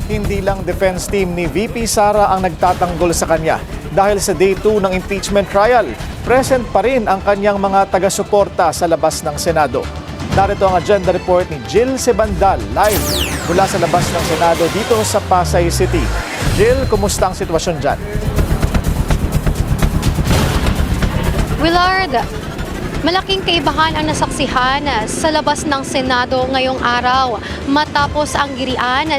Hindi lang defense team ni VP Sara ang nagtatanggol sa kanya. Dahil sa day 2 ng impeachment trial, present pa rin ang kanyang mga taga-suporta sa labas ng Senado. Narito ang agenda report ni Jill Sebandal live mula sa labas ng Senado dito sa Pasay City. Jill, kumusta ang sitwasyon dyan? Willard, malaking kaibahan ang nasaksihan sa labas ng Senado ngayong araw matapos ang girian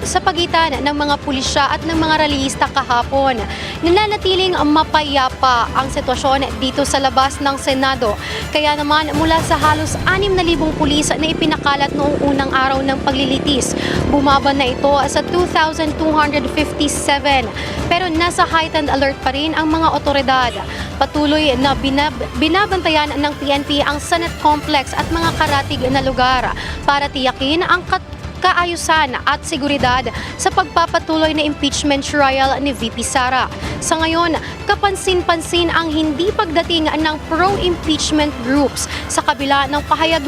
sa pagitan ng mga pulisya at ng mga rallyista kahapon. Nananatiling mapayapa ang sitwasyon dito sa labas ng Senado. Kaya naman mula sa halos 6,000 pulis na ipinakalat noong unang araw ng paglilitis, bumaba na ito sa 2,257. Pero nasa heightened alert pa rin ang mga otoridad. Patuloy na binabantayan ng PNP ang Senate Complex at mga karatig na lugar para tiyakin ang kaayusan at seguridad sa pagpapatuloy na impeachment trial ni VP Sara. Sa ngayon, kapansin-pansin ang hindi pagdating ng pro-impeachment groups sa kabila ng pahayag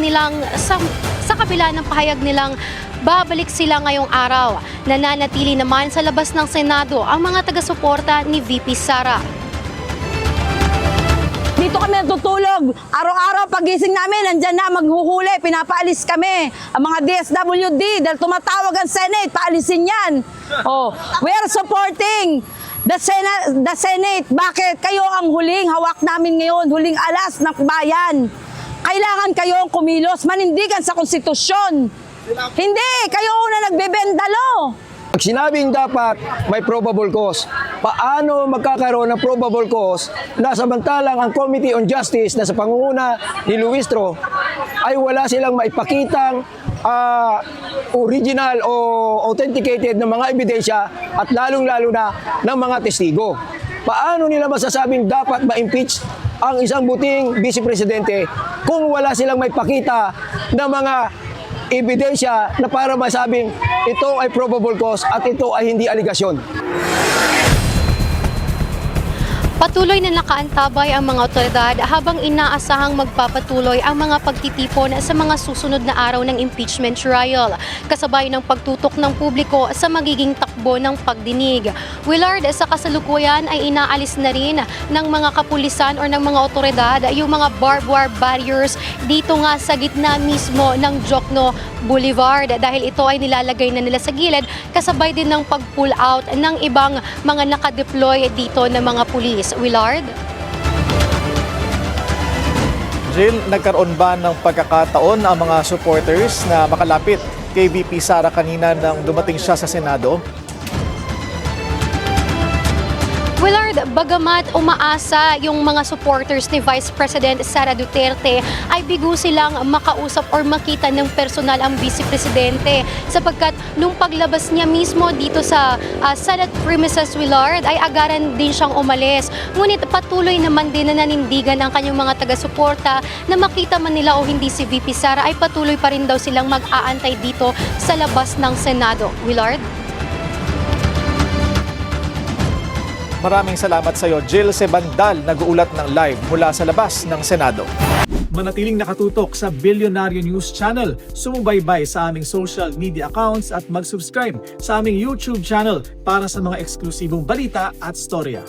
nilang babalik sila ngayong araw. Nananatili naman sa labas ng Senado ang mga taga-suporta ni VP Sara. Dito kami natutulog. Araw-araw pagising namin, nandyan na maghuhuli, pinapaalis kami. Ang mga DSWD, dahil tumatawag ang Senate, paalisin yan. Oh, we are supporting the Senate. Bakit? Kayo ang huling hawak namin ngayon, huling alas ng bayan. Kailangan kayong kumilos, manindigan sa konstitusyon. Hindi, kayo una nagbebendalo. Pag sinabing dapat may probable cause, paano magkakaroon ng probable cause na samantalang ang Committee on Justice na sa pangunguna ni Luis Tro ay wala silang maipakitang original o authenticated na mga ebidensya at lalong-lalo na ng mga testigo. Paano nila masasabing dapat ma-impeach ang isang buting Vice Presidente kung wala silang maipakita na mga ebidensya na para masabing ito ay probable cause at ito ay hindi aligasyon. Patuloy na nakaantabay ang mga otoridad habang inaasahang magpapatuloy ang mga pagtitipon sa mga susunod na araw ng impeachment trial, kasabay ng pagtutok ng publiko sa magiging takbo ng pagdinig. Willard, sa kasalukuyan ay inaalis na rin ng mga kapulisan o ng mga otoridad yung mga barbed wire barriers dito nga sa gitna mismo ng Jokno Boulevard dahil ito ay nilalagay na nila sa gilid kasabay din ng pag-pull out ng ibang mga nakadeploy dito na mga pulis. Willard? Jill, nagkaroon ba ng pagkakataon ang mga supporters na makalapit kay VP Sara kanina nang dumating siya sa Senado? Willard, bagamat umaasa yung mga supporters ni Vice President Sara Duterte ay bigo silang makausap or makita ng personal ang Vice Presidente sapagkat nung paglabas niya mismo dito sa Senate premises, Willard, ay agaran din siyang umalis. Ngunit patuloy naman din na nanindigan ang kanyang mga taga-suporta na makita man nila o hindi si VP Sara ay patuloy pa rin daw silang mag-aantay dito sa labas ng Senado. Willard? Maraming salamat sa iyo, Jill Sebandal, nag-uulat ng live mula sa labas ng Senado. Manatiling nakatutok sa Bilyonaryo News Channel, sumubaybay sa aming social media accounts at mag-subscribe sa aming YouTube channel para sa mga eksklusibong balita at storya.